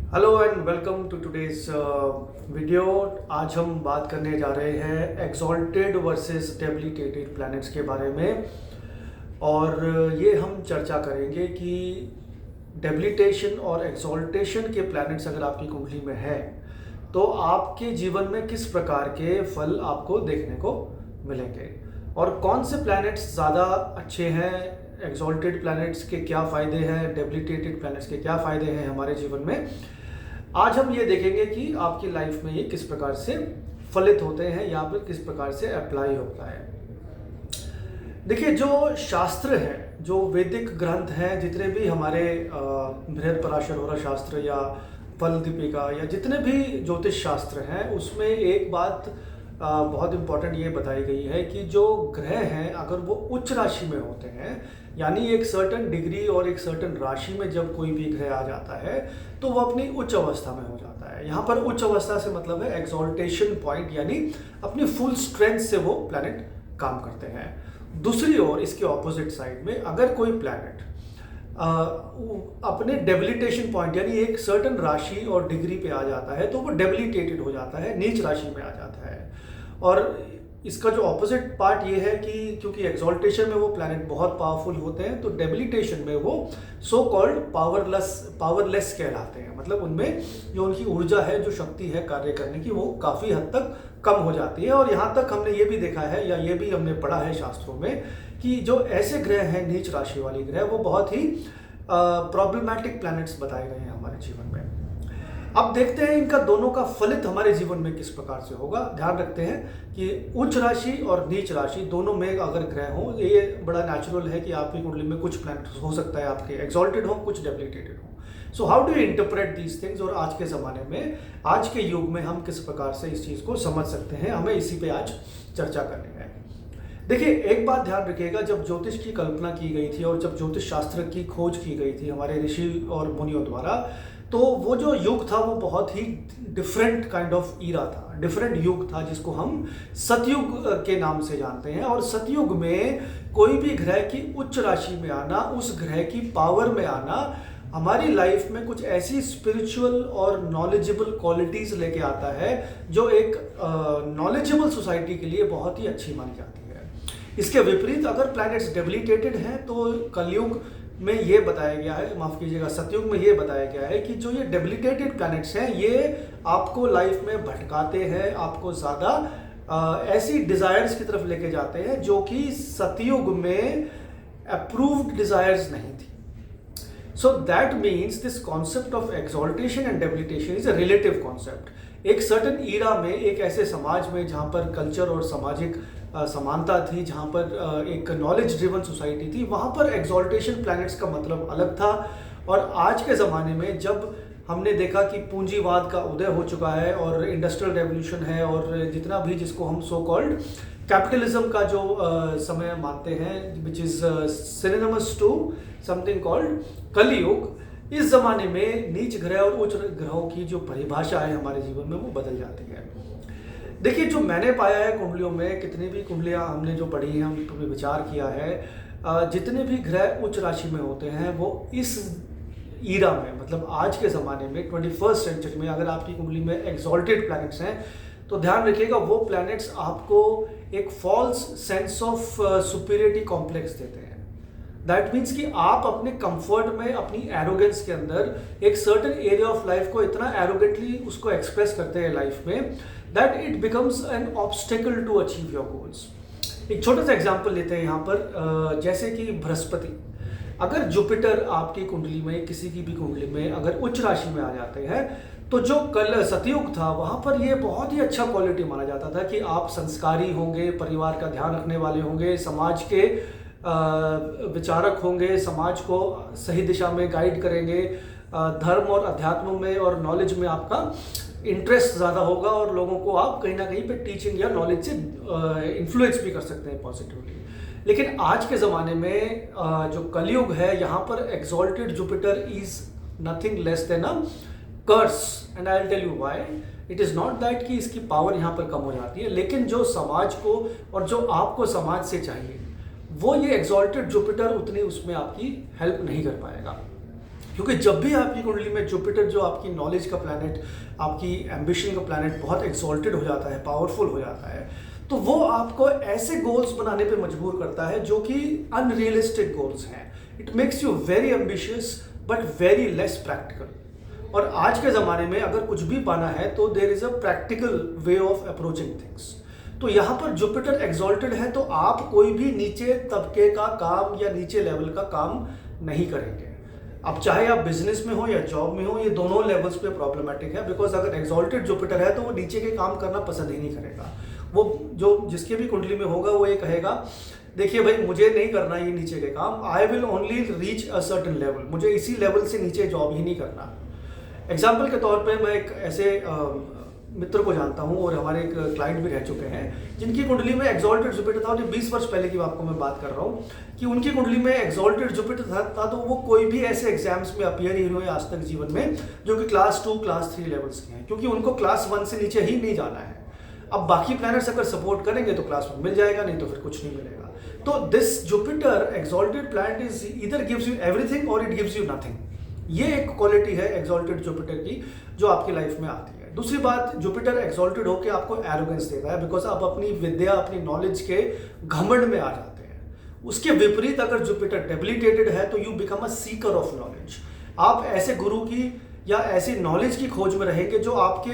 Hello and welcome to today's video. आज हम बात करने जा रहे हैं एक्सॉल्टेड वर्सेस डेबिलिटेटेड प्लैनेट्स के बारे में। और ये हम चर्चा करेंगे कि डेबिलिटेशन और एक्सॉल्टेशन के प्लैनेट्स अगर आपकी कुंडली में है तो आपके जीवन में किस प्रकार के फल आपको देखने को मिलेंगे और कौन से प्लैनेट्स ज़्यादा अच्छे हैं। एक्सॉल्टेड प्लैनेट्स के क्या फ़ायदे हैं, डेबिलिटेटेड प्लैनेट्स के क्या फ़ायदे हैं हमारे जीवन में। आज हम ये देखेंगे कि आपकी लाइफ में ये किस प्रकार से फलित होते हैं या फिर किस प्रकार से अप्लाई होता है। देखिए, जो शास्त्र है, जो वैदिक ग्रंथ हैं, जितने भी हमारे बृहदपराशर शास्त्र या फल दीपिका या जितने भी ज्योतिष शास्त्र हैं, उसमें एक बात बहुत इम्पॉर्टेंट ये बताई गई है कि जो ग्रह हैं अगर वो उच्च राशि में होते हैं, यानी एक सर्टन डिग्री और एक सर्टन राशि में जब कोई भी ग्रह आ जाता है तो वो अपनी उच्च अवस्था में हो जाता है। यहाँ पर उच्च अवस्था से मतलब है एक्सॉल्टेशन पॉइंट, यानी अपनी फुल स्ट्रेंथ से वो प्लैनेट काम करते हैं। दूसरी ओर इसके ऑपोजिट साइड में अगर कोई प्लैनेट अपने डेबिलिटेशन पॉइंट यानी एक सर्टन राशि और डिग्री पे आ जाता है तो वो डेबिलिटेटेड हो जाता है, नीच राशि में आ जाता है। और इसका जो ऑपोजिट पार्ट ये है कि क्योंकि एक्सॉल्टेशन में वो प्लैनेट बहुत पावरफुल होते हैं तो डेबिलिटेशन में वो सो कॉल्ड पावरलेस कहलाते हैं। मतलब उनमें जो उनकी ऊर्जा है, जो शक्ति है कार्य करने की, वो काफ़ी हद तक कम हो जाती है। और यहाँ तक हमने ये भी देखा है या ये भी हमने पढ़ा है शास्त्रों में कि जो ऐसे ग्रह हैं नीच राशि वाली ग्रह, वो बहुत ही प्रॉब्लमैटिक प्लैनेट्स बताए गए हैं हमारे जीवन में। अब देखते हैं इनका दोनों का फलित हमारे जीवन में किस प्रकार से होगा। ध्यान रखते हैं कि उच्च राशि और नीच राशि दोनों में अगर ग्रह हो, ये बड़ा नेचुरल है कि आपकी कुंडली में कुछ प्लैनेट हो सकता है आपके एक्सॉल्टेड हो, कुछ डेबिलिटेटेड हो। So how do you interpret these things, और आज के ज़माने में, आज के युग में हम किस प्रकार से इस चीज़ को समझ सकते हैं, हमें इसी पे आज चर्चा करनी है। देखिए, एक बात ध्यान रखिएगा, जब ज्योतिष की कल्पना की गई थी और जब ज्योतिष शास्त्र की खोज की गई थी हमारे ऋषि और मुनियों द्वारा, तो वो जो युग था वो बहुत ही डिफरेंट काइंड ऑफ ईरा था, डिफरेंट युग था जिसको हम सतयुग के नाम से जानते हैं। और सतयुग में कोई भी ग्रह की उच्च राशि में आना, उस ग्रह की पावर में आना, हमारी लाइफ में कुछ ऐसी स्पिरिचुअल और नॉलेजेबल क्वालिटीज लेके आता है जो एक नॉलेजेबल सोसाइटी के लिए बहुत ही अच्छी मानी जाती है। इसके विपरीत अगर प्लैनेट्स डेबिलिटेटेड हैं तो कलयुग में ये बताया गया है, माफ कीजिएगा सतयुग में ये बताया गया है कि जो ये डेबिलिटेटेड प्लैनेट्स हैं ये आपको लाइफ में भटकाते हैं, आपको ज़्यादा ऐसी डिज़ायर्स की तरफ लेके जाते हैं जो कि सतयुग में अप्रूव्ड डिज़ायर्स नहीं थी। सो that means this concept of exaltation and debilitation is a relative concept. एक सर्टन ईरा में, एक ऐसे समाज में जहाँ पर कल्चर और सामाजिक समानता थी, जहाँ पर एक नॉलेज ड्रिवन सोसाइटी थी, वहाँ पर एक्सॉल्टेशन प्लैनेट्स का मतलब अलग था। और आज के ज़माने में जब हमने देखा कि पूंजीवाद का उदय हो चुका है और इंडस्ट्रियल रेवोल्यूशन है और जितना भी जिसको हम सो कॉल्ड कैपिटलिज्म का जो समय मानते हैं, which is synonymous to something called Kalyug, इस ज़माने में नीच ग्रह और उच्च ग्रहों की जो परिभाषा है हमारे जीवन में वो बदल जाती है। देखिए, जो मैंने पाया है कुंडलियों में, कितनी भी कुंडलियाँ हमने जो पढ़ी हैं, हम पर विचार किया है, जितने भी ग्रह उच्च राशि में होते हैं वो इस ईरा में, मतलब आज के ज़माने में 21st सेंचुरी में अगर आपकी कुंडली में एक्सॉल्टेड प्लैनेट्स हैं तो ध्यान रखिएगा वो प्लैनेट्स आपको एक false sense of superiority complex देते हैं। दैट मीन्स कि आप अपने कंफर्ट में, अपनी एरोगेंस के अंदर एक सर्टेन एरिया ऑफ लाइफ को इतना एरोगेंटली उसको एक्सप्रेस करते हैं लाइफ में that it becomes an obstacle to achieve your goals. एक छोटा सा एग्जांपल लेते हैं यहाँ पर, जैसे कि बृहस्पति, अगर जुपिटर आपकी कुंडली में, किसी की भी कुंडली में अगर उच्च राशि में आ जाते हैं तो जो कल सतयुग था वहाँ पर ये बहुत ही अच्छा क्वालिटी माना जाता था कि आप संस्कारी होंगे, परिवार का ध्यान रखने वाले होंगे, समाज के विचारक होंगे, समाज को सही दिशा में गाइड करेंगे, धर्म और अध्यात्म में और नॉलेज में आपका इंटरेस्ट ज़्यादा होगा और लोगों को आप कहीं ना कहीं पे टीचिंग या नॉलेज से इन्फ्लुएंस भी कर सकते हैं पॉजिटिवली। लेकिन आज के ज़माने में जो कलयुग है, यहाँ पर exalted Jupiter is nothing less than a curse, and I will tell you why. It is not that कि इसकी पावर यहाँ पर कम हो जाती है, लेकिन जो समाज को और जो आपको समाज से चाहिए वो ये एक्सॉल्टेड जुपिटर उतनी उसमें आपकी हेल्प नहीं कर पाएगा। क्योंकि जब भी आपकी कुंडली में जुपिटर, जो आपकी नॉलेज का प्लैनेट, आपकी एम्बिशन का प्लैनेट, बहुत एक्सॉल्टेड हो जाता है, पावरफुल हो जाता है, तो वो आपको ऐसे गोल्स बनाने पे मजबूर करता है जो कि अनरियलिस्टिक गोल्स हैं। It makes you very ambitious but very less practical. और आज के ज़माने में अगर कुछ भी पाना है तो there is a practical way of approaching things. तो यहाँ पर जुपिटर एक्सॉल्टेड है तो आप कोई भी नीचे तबके का काम या नीचे लेवल का काम नहीं करेंगे। अब चाहे आप बिजनेस में हो या जॉब में हो, ये दोनों लेवल्स पे प्रॉब्लमेटिक है। बिकॉज अगर एक्सॉल्टेड जुपिटर है तो वो नीचे के काम करना पसंद ही नहीं करेगा। वो जो जिसके भी कुंडली में होगा वो ये कहेगा, देखिए भाई मुझे नहीं करना ये नीचे के काम, I will only reach a certain level, मुझे इसी लेवल से नीचे जॉब ही नहीं करना। एग्जाम्पल के तौर पे मैं एक ऐसे मित्र को जानता हूँ और हमारे एक क्लाइंट भी रह चुके हैं जिनकी कुंडली में एक्सॉल्टेड जुपिटर था। और 20 वर्ष पहले की आपको मैं बात कर रहा हूँ कि उनकी कुंडली में एक्सॉल्टेड जुपिटर था तो वो कोई भी ऐसे एग्जाम्स में अपीयर ही नहीं हुए आज तक जीवन में जो कि क्लास 2 क्लास 3 लेवल्स के हैं, क्योंकि उनको क्लास 1 से नीचे ही नहीं जाना है। अब बाकी प्लैनेट्स अगर सपोर्ट करेंगे तो क्लास 1 मिल जाएगा, नहीं तो फिर कुछ नहीं मिलेगा। तो this Jupiter exalted planet is either gives you everything और इट गिव्स यू नथिंग। ये एक क्वालिटी है एक्सॉल्टेड जुपिटर की जो आपकी लाइफ में आती है। दूसरी बात, जुपिटर एक्सॉल्टेड होकर आपको एरोगेंस देता है, बिकॉज आप अपनी विद्या, अपनी नॉलेज के घमंड में आ जाते हैं। उसके विपरीत अगर जुपिटर डेबिलिटेटेड है तो you become a Sikar of knowledge. आप ऐसे गुरु की या ऐसी नॉलेज की खोज में रहेंगे जो आपके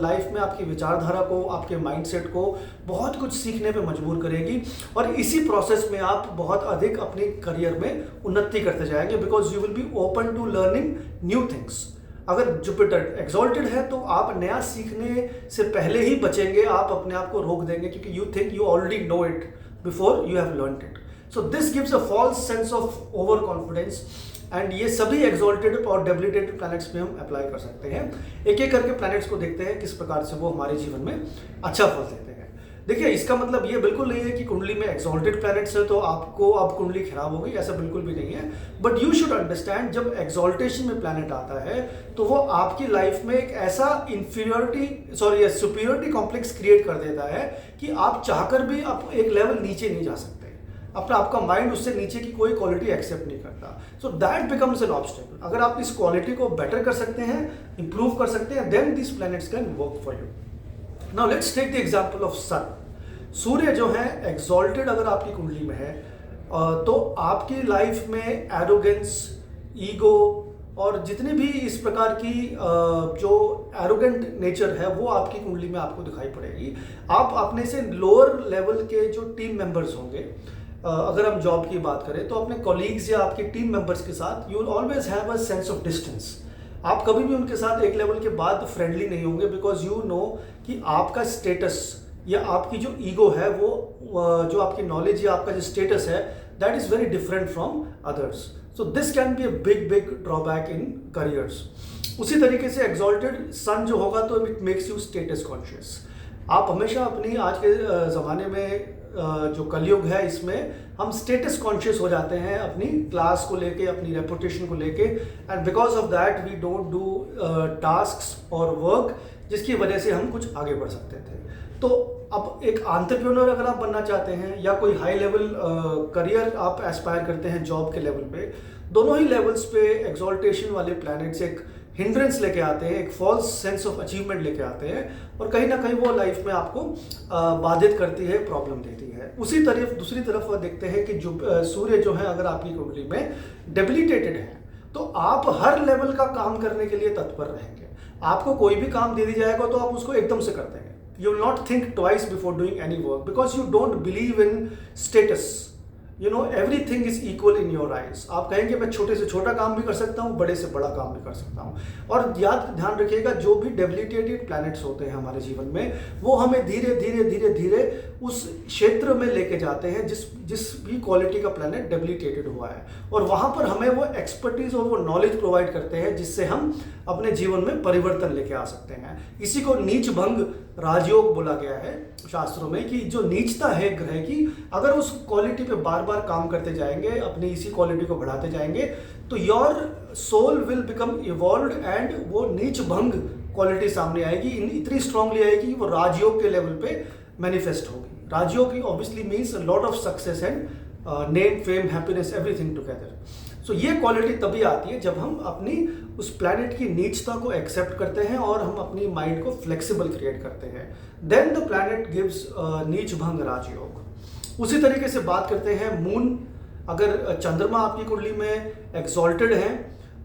लाइफ में आपकी विचारधारा को, आपके माइंडसेट को बहुत कुछ सीखने पे मजबूर करेगी। और इसी प्रोसेस में आप बहुत अधिक अपने करियर में उन्नति करते जाएंगे, because you will be open to learning new things. अगर जुपिटर एक्सॉल्टेड है तो आप नया सीखने से पहले ही बचेंगे, आप अपने आप को रोक देंगे क्योंकि you think you already know it before you have learned it. So this gives a false sense of over confidence. And ये सभी एक्सॉल्टेड और डेबिलिटेटेड प्लैनेट्स पे हम अप्लाई कर सकते हैं। एक एक करके प्लैनेट्स को देखते हैं किस प्रकार से वो हमारे जीवन में अच्छा फल देते हैं। देखिए, इसका मतलब ये बिल्कुल नहीं है कि कुंडली में एक्सॉल्टेड प्लैनेट्स है तो आपको अब कुंडली खराब होगी, ऐसा बिल्कुल भी नहीं है। बट यू शुड अंडरस्टैंड, जब एक्सॉल्टेशन में प्लैनेट आता है तो वो आपकी लाइफ में एक ऐसा सुपीरियरिटी कॉम्प्लेक्स क्रिएट कर देता है कि आप चाहकर भी आप एक लेवल नीचे नहीं जा सकते। अपना आपका माइंड उससे नीचे की कोई क्वालिटी एक्सेप्ट नहीं करता। So that becomes an obstacle. अगर आप इस क्वालिटी को बेटर कर सकते हैं, इंप्रूव कर सकते हैं, then this planets can work for you. Now let's take the example of sun. सूर्य जो है एक्सॉल्टेड अगर आपकी कुंडली में है तो आपकी लाइफ में एरोगेंस, ईगो और जितने भी इस प्रकार की जो एरोगेंट नेचर है वो आपकी कुंडली में आपको दिखाई पड़ेगी। आप अपने से लोअर लेवल के जो टीम मेंबर्स होंगे, अगर हम जॉब की बात करें तो अपने कॉलीग्स या आपके टीम मेंबर्स के साथ you will always have a sense of distance. आप कभी भी उनके साथ एक लेवल के बाद फ्रेंडली नहीं होंगे, बिकॉज यू नो कि आपका स्टेटस या आपकी जो ईगो है वो जो आपकी नॉलेज या आपका जो स्टेटस है that is very different from others. So this can be a big drawback in careers. उसी तरीके से एक्सॉल्टेड सन जो होगा तो it makes you status conscious. आप हमेशा अपनी आज के ज़माने में जो कलयुग है इसमें हम स्टेटस कॉन्शियस हो जाते हैं अपनी क्लास को लेके, अपनी रेपुटेशन को लेके, and because of that we don't do tasks और वर्क जिसकी वजह से हम कुछ आगे बढ़ सकते थे। तो अब एक एंटरप्रेन्योर अगर आप बनना चाहते हैं या कोई हाई लेवल करियर आप एस्पायर करते हैं जॉब के लेवल पे, दोनों ही लेवल्स पे एक्सॉल्टेशन वाले प्लैनेट्स एक हिंड्रेंस लेके आते हैं, एक फॉल्स सेंस ऑफ अचीवमेंट लेके आते हैं और कहीं ना कहीं वो लाइफ में आपको बाधित करती है, प्रॉब्लम देती है। उसी तरफ दूसरी तरफ देखते हैं कि जो सूर्य जो है अगर आपकी कुंडली में डेबिलिटेटेड है तो आप हर लेवल का काम करने के लिए तत्पर रहेंगे। आपको कोई भी काम दे दी जाएगा तो आप उसको एकदम से करते हैं। You will not think twice before doing any work because you don't believe in status. You know, everything is equal in your eyes. आप कहेंगे मैं छोटे से छोटा काम भी कर सकता हूँ, बड़े से बड़ा काम भी कर सकता हूँ। और ध्यान रखिएगा, जो भी डेबिलिटेटेड प्लैनेट्स होते हैं हमारे जीवन में वो हमें धीरे धीरे उस क्षेत्र में लेके जाते हैं जिस भी क्वालिटी का प्लैनेट डेबिलिटेटेड हुआ है, और वहाँ पर हमें वो एक्सपर्टीज और वो नॉलेज प्रोवाइड करते हैं जिससे हम अपने जीवन में परिवर्तन लेके आ सकते हैं। इसी को नीच भंग राजयोग बोला गया है शास्त्रों में कि जो नीचता है ग्रह की, अगर उस क्वालिटी पे बार बार काम करते जाएंगे, अपनी इसी क्वालिटी को बढ़ाते जाएंगे तो your soul will become evolved and वो नीच भंग क्वालिटी सामने आएगी, इतनी स्ट्रांगली आएगी वो राजयोग के लेवल पे मैनिफेस्ट होगी। Rajyog obviously means a lot of success and name, fame, happiness, everything together. So ये क्वालिटी तभी आती है जब हम अपनी उस प्लैनेट की नीचता को एक्सेप्ट करते हैं और हम अपनी माइंड को फ्लेक्सिबल क्रिएट करते हैं। देन द प्लैनेट गिव्स नीच भंग राजयोग। उसी तरीके से बात करते हैं मून। अगर चंद्रमा आपकी कुंडली में एक्सॉल्टेड है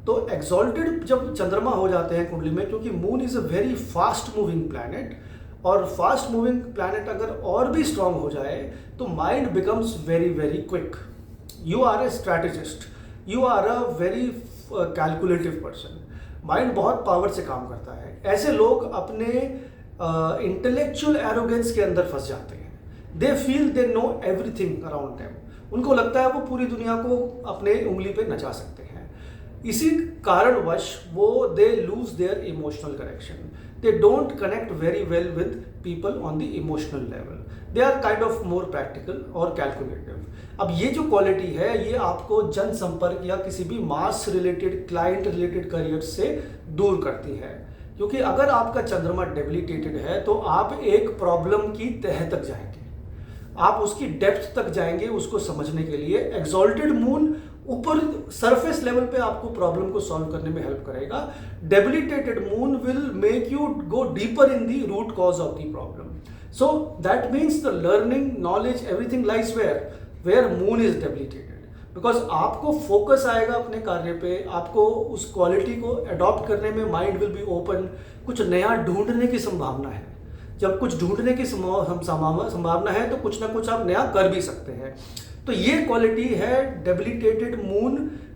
तो एक्सॉल्टेड जब चंद्रमा हो जाते हैं कुंडली में, क्योंकि moon is a very fast moving planet, और फास्ट मूविंग प्लैनेट अगर और भी स्ट्रांग हो जाए तो mind becomes very very quick. You are a strategist, you are a very calculative person. Mind बहुत पावर से काम करता है। ऐसे लोग अपने इंटेलेक्चुअल एरोगेंस के अंदर फंस जाते हैं। They feel they know everything around them. उनको लगता है वो पूरी दुनिया को अपने उंगली पे नचा सकते हैं। इसी कारणवश वो they lose their emotional connection. They don't connect very well with people on the emotional level. They are kind of more practical और कैलकुलेटिव। अब ये जो क्वालिटी है ये आपको जनसंपर्क या किसी भी मास रिलेटेड, क्लाइंट रिलेटेड करियर से दूर करती है। क्योंकि अगर आपका चंद्रमा डेबिलिटेटेड है तो आप एक प्रॉब्लम की तह तक जाएंगे, आप उसकी डेप्थ तक जाएंगे उसको समझने के लिए। एक्सॉल्टेड मून ऊपर सरफेस लेवल पे आपको प्रॉब्लम को सॉल्व करने में हेल्प करेगा। Debilitated moon will make you go deeper in the root cause of the problem. So that means the learning, knowledge, everything lies where moon is debilitated. Because आपको focus आएगा अपने कार्य पे, आपको उस क्वालिटी को अडॉप्ट करने में माइंड विल बी ओपन। कुछ नया ढूंढने की संभावना है। जब कुछ ढूंढने की संभावना है तो कुछ ना कुछ आप नया कर भी सकते हैं। तो ये क्वालिटी है डेबिलिटेटेड मून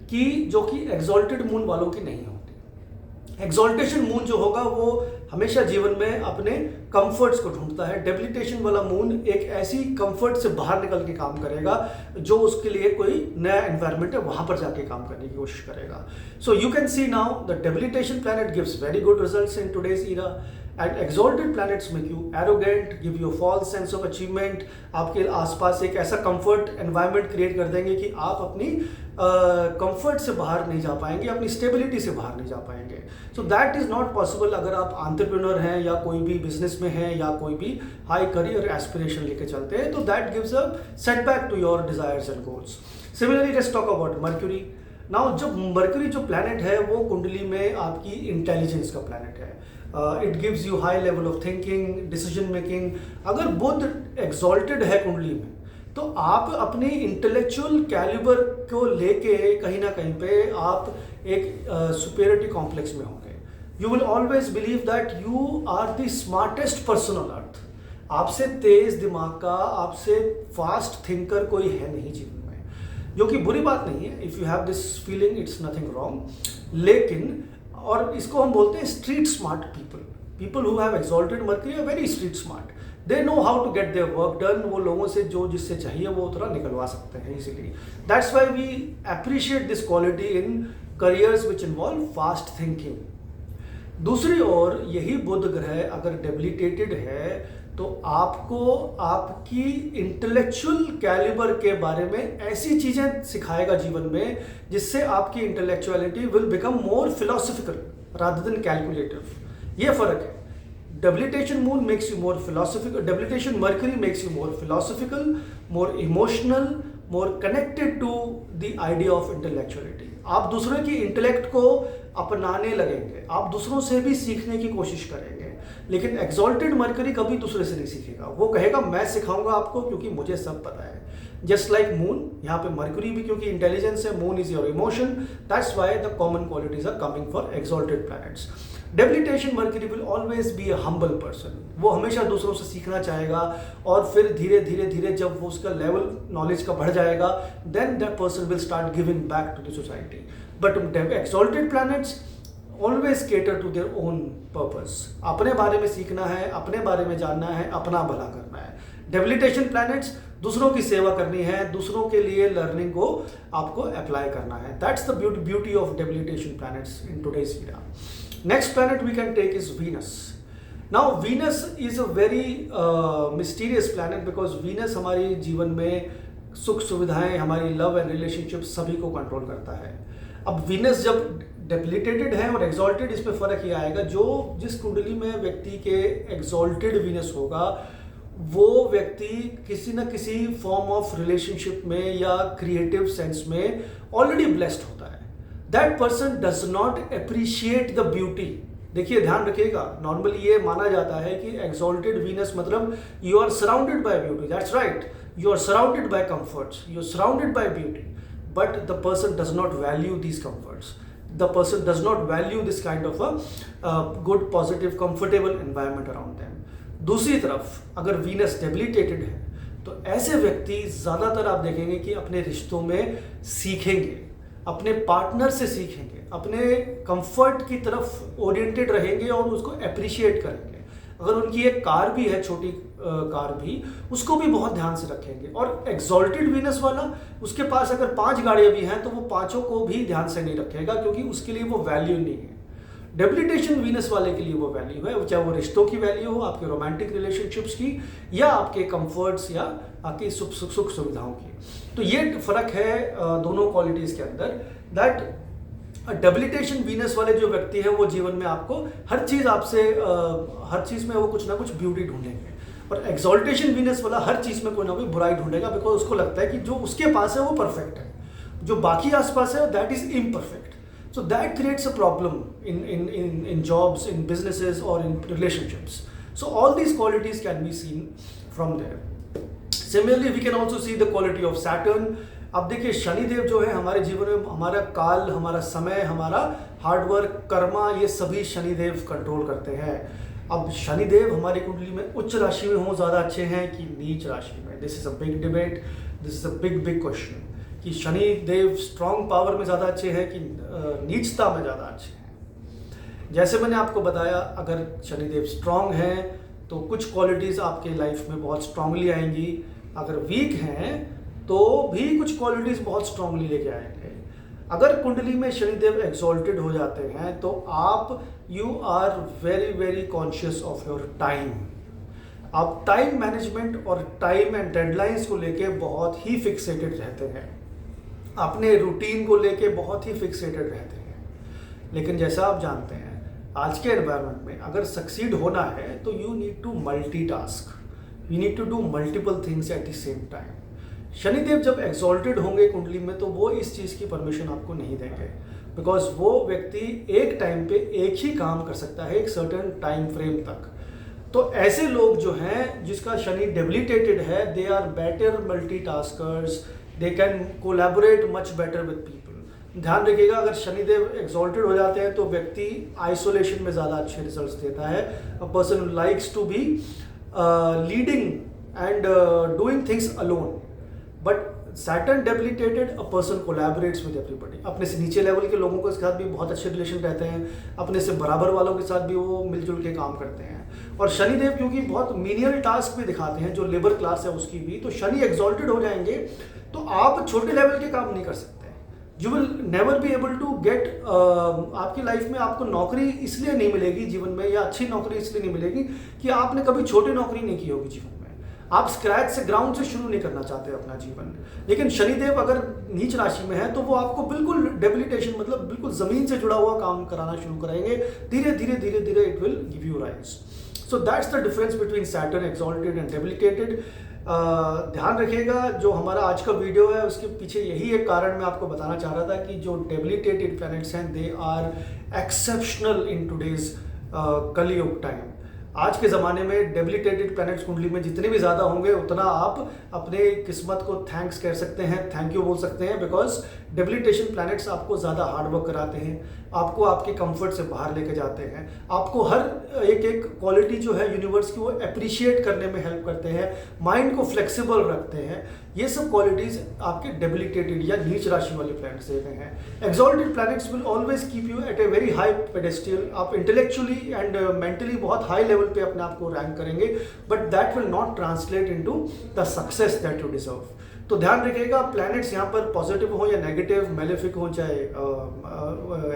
की, जो कि एक्सॉल्टेड मून वालों की नहीं होती। एक्सॉल्टेशन मून जो होगा वो हमेशा जीवन में अपने कंफर्ट्स को ढूंढता है। डेबिलिटेशन वाला मून एक ऐसी कंफर्ट से बाहर निकल के काम करेगा जो उसके लिए कोई नया एनवायरनमेंट है वहां पर जाके काम करने की कोशिश करेगा। So you can see now the debilitation planet gives very good results in today's era. And exalted planets make you arrogant, give you false sense of achievement. आपके आसपास एक ऐसा कंफर्ट एनवायरनमेंट क्रिएट कर देंगे कि आप अपनी कंफर्ट से बाहर नहीं जा पाएंगे, अपनी स्टेबिलिटी से बाहर नहीं जा पाएंगे। So that is not possible अगर आप एंटरप्रेन्योर हैं या कोई भी बिजनेस में हैं या कोई भी हाई करियर एस्पिरेशन लेके चलते हैं, तो that gives a setback to your desires and goals. Similarly let's talk about Mercury. Now जब मर्क्यूरी जो प्लैनेट है वो कुंडली में आपकी इंटेलिजेंस का प्लैनेट है। It gives you high level of thinking, decision making. अगर बुध एक्सॉल्टेड है कुंडली में तो आप अपनी इंटेलेक्चुअल कैलिबर को लेके कहीं ना कहीं पे आप एक सुपेरियरिटी कॉम्प्लेक्स में होंगे। You will always believe that you are the smartest person on earth. आपसे तेज दिमाग का, आपसे फास्ट थिंकर कोई है नहीं जीवन में, जो कि बुरी बात नहीं है। If you have this feeling it's nothing wrong. लेकिन और इसको हम बोलते हैं street smart people. People who have exalted Mercury are very street smart. They know how to get their work done. वो लोगों से जो जिससे चाहिए वो उतना निकलवा सकते हैं easily. That's why we appreciate this quality in careers which involve fast thinking. दूसरी ओर यही बुध ग्रह अगर डेबिलिटेटेड है तो आपको आपकी इंटेलेक्चुअल कैलिबर के बारे में ऐसी चीजें सिखाएगा जीवन में जिससे आपकी intellectuality will become more philosophical rather than calculative. ये फर्क है। Debilitation moon makes you more philosophical. Debilitation Mercury makes you more philosophical, more emotional, more connected to the idea of intellectuality. आप दूसरों की इंटेलेक्ट को अपनाने लगेंगे, आप दूसरों से भी सीखने की कोशिश करेंगे। लेकिन एक्सॉल्टेड मर्करी कभी दूसरे से नहीं सीखेगा। वो कहेगा मैं सिखाऊंगा आपको क्योंकि मुझे सब पता है। जस्ट लाइक मून, यहाँ पे मर्करी भी क्योंकि इंटेलिजेंस है, moon is your emotion. That's why the common qualities are coming for exalted planets. Debilitation Mercury will always be a humble person. वो हमेशा दूसरों से सीखना चाहेगा और फिर धीरे धीरे धीरे जब वो उसका लेवल नॉलेज का बढ़ जाएगा then that person will start giving back to the society. But exalted planets always cater to their own purpose. अपने बारे में सीखना है, अपने बारे में जानना है, अपना भला करना है। डेबिलिटेशन प्लैनेट्स दूसरों की सेवा करनी है, दूसरों के लिए लर्निंग को आपको अप्लाई करना है। That's the beauty of debilitation planets in today's era. Next planet we can take is Venus. Now Venus is a very mysterious planet because Venus हमारी जीवन में सुख सुविधाएं, हमारी लव एंड रिलेशनशिप सभी को कंट्रोल करता है। अब Venus जब डेबिलिटेटेड है और एक्सॉल्टेड, इसमें फर्क ये आएगा जो जिस कुंडली में व्यक्ति के एक्सॉल्टेड Venus होगा वो व्यक्ति किसी न किसी फॉर्म ऑफ रिलेशनशिप में या क्रिएटिव सेंस में ऑलरेडी ब्लेस्ड होता है। That person does not appreciate the beauty. देखिए ध्यान रखिएगा, नॉर्मली ये माना जाता है कि एक्सॉल्टेड वीनस मतलब you are surrounded by beauty, that's right, you are surrounded by comforts, you are surrounded by beauty, but the person does not value these comforts, the person does not value this kind of a good positive comfortable environment around them। दूसरी तरफ अगर Venus debilitated है तो ऐसे व्यक्ति ज़्यादातर आप देखेंगे कि अपने रिश्तों में सीखेंगे, अपने पार्टनर से सीखेंगे, अपने कंफर्ट की तरफ ओरिएंटेड रहेंगे और उसको अप्रिशिएट करेंगे। अगर उनकी एक कार भी है, छोटी कार भी, उसको भी बहुत ध्यान से रखेंगे। और एग्जॉल्टेड वीनस वाला, उसके पास अगर 5 गाड़ियां भी हैं तो वो 5 को भी ध्यान से नहीं रखेगा, क्योंकि उसके लिए वो वैल्यू नहीं है। डेबिलिटेशन वीनस वाले के लिए वो वैल्यू है, चाहे वो रिश्तों की वैल्यू हो, आपके रोमांटिक रिलेशनशिप्स की, या आपके कंफर्ट्स या आपकी सुख सुविधाओं की। तो ये फर्क है दोनों क्वालिटीज के अंदर। दैट डेबिलिटेशन वीनस वाले जो व्यक्ति है वो जीवन में आपको हर चीज़ आपसे हर चीज़ में वो कुछ ना कुछ ब्यूटी ढूंढेंगे, और एक्सॉल्टेशन वीनस वाला हर चीज़ में कोई ना कोई बुराई ढूंढेगा, बिकॉज उसको लगता है कि जो उसके पास है वो परफेक्ट है, जो बाकी आसपास है that is imperfect. So that creates a problem in jobs, in businesses or in relationships. So all these qualities can be seen from there. Similarly, we can also see the quality of Saturn. अब देखिए शनिदेव जो है हमारे जीवन में हमारा काल, हमारा समय, हमारा हार्डवर्क, कर्मा, ये सभी शनिदेव कंट्रोल करते हैं। अब शनिदेव हमारी कुंडली में उच्च राशि में हो ज़्यादा अच्छे हैं कि नीच राशि में? This is a big debate, this is a big question कि शनिदेव स्ट्रॉन्ग पावर में ज़्यादा अच्छे हैं कि नीचता में ज़्यादा अच्छे हैं। जैसे मैंने आपको बताया, अगर शनिदेव स्ट्रॉन्ग हैं तो कुछ क्वालिटीज़ आपके लाइफ में बहुत स्ट्रांगली आएंगी, अगर वीक हैं तो भी कुछ क्वालिटीज़ बहुत स्ट्रांगली लेके आएंगे। अगर कुंडली में शनिदेव एक्सॉल्टेड हो जाते हैं तो आप you are very very conscious of your time. आप टाइम मैनेजमेंट और टाइम एंड डेडलाइंस को लेके बहुत ही फिक्सेटेड रहते हैं, अपने रूटीन को लेके बहुत ही फिक्सेटेड रहते हैं। लेकिन जैसा आप जानते हैं आज के एनवायरनमेंट में अगर सक्सीड होना है तो you need to multitask, you need to do multiple things at the same time. Shanidev जब एक्सॉल्टेड होंगे कुंडली में तो वो इस चीज़ की परमिशन आपको नहीं देंगे, बिकॉज वो व्यक्ति एक टाइम पे एक ही काम कर सकता है एक सर्टेन टाइम फ्रेम तक। तो ऐसे लोग जो हैं जिसका शनि डेबिलिटेटेड है, they are better multitaskers, they can collaborate much better with people. ध्यान रखिएगा, अगर शनिदेव एक्सॉल्टेड हो जाते हैं तो व्यक्ति आइसोलेशन में ज़्यादा अच्छे रिजल्ट्स देता है। A person likes to be leading and doing things alone. But Saturn debilitated, a person collaborates with everybody. अपने से नीचे लेवल के लोगों के साथ भी बहुत अच्छे रिलेशन रहते हैं, अपने से बराबर वालों के साथ भी वो मिलजुल के काम करते हैं। और शनिदेव क्योंकि बहुत मीनियल टास्क भी दिखाते हैं जो लेबर क्लास है उसकी भी, तो शनि एक्सॉल्टेड हो जाएंगे तो आप छोटे लेवल के काम नहीं कर सकते। You will never be able to get, आपकी लाइफ में आपको नौकरी इसलिए नहीं मिलेगी जीवन में, या अच्छी नौकरी इसलिए नहीं मिलेगी कि आपने कभी छोटी नौकरी नहीं की होगी जीवन में। आप स्क्रैच से, ग्राउंड से शुरू नहीं करना चाहते अपना जीवन। लेकिन शनिदेव अगर नीच राशि में है तो वो आपको बिल्कुल डेबिलिटेशन मतलब बिल्कुल ज़मीन से जुड़ा हुआ काम कराना शुरू कराएंगे, धीरे धीरे धीरे धीरे it will give you rise. So that's the difference between Saturn exalted and debilitated. ध्यान रखिएगा, जो हमारा आज का वीडियो है उसके पीछे यही एक कारण मैं आपको बताना चाह रहा था कि जो डेबिलिटेटेड प्लैनेट्स हैं they are exceptional in today's Kalyug time. आज के ज़माने में डेबिलिटेटेड प्लैनेट्स कुंडली में जितने भी ज़्यादा होंगे उतना आप अपने किस्मत को थैंक्स कह सकते हैं, थैंक यू बोल सकते हैं, बिकॉज डेबिलिटेशन प्लैनेट्स आपको ज़्यादा हार्डवर्क कराते हैं, आपको आपके कंफर्ट से बाहर लेके जाते हैं, आपको हर एक एक क्वालिटी जो है यूनिवर्स की वो अप्रिशिएट करने में हेल्प करते हैं, माइंड को फ्लेक्सिबल रखते हैं। ये सब क्वालिटीज़ आपके डेबिलिटेटेड या नीच राशि वाले प्लैनेट्स देते हैं। Exalted planets will always keep you at a very high pedestal. आप इंटेलेक्चुअली एंड मेंटली बहुत हाई लेवल पे अपने आप को रैंक करेंगे, but that will not translate into the success that you deserve. तो ध्यान रखिएगा, प्लैनेट्स यहाँ पर पॉजिटिव हो या नेगेटिव, मेलेफिक हो चाहे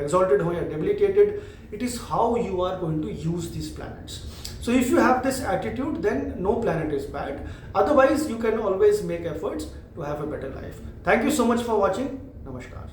एक्सॉल्टेड हो या debilitated, it is how you are going to use these planets. So if you have this attitude, then no planet is bad. Otherwise, you can always make efforts to have a better life. Thank you so much for watching. Namaskar.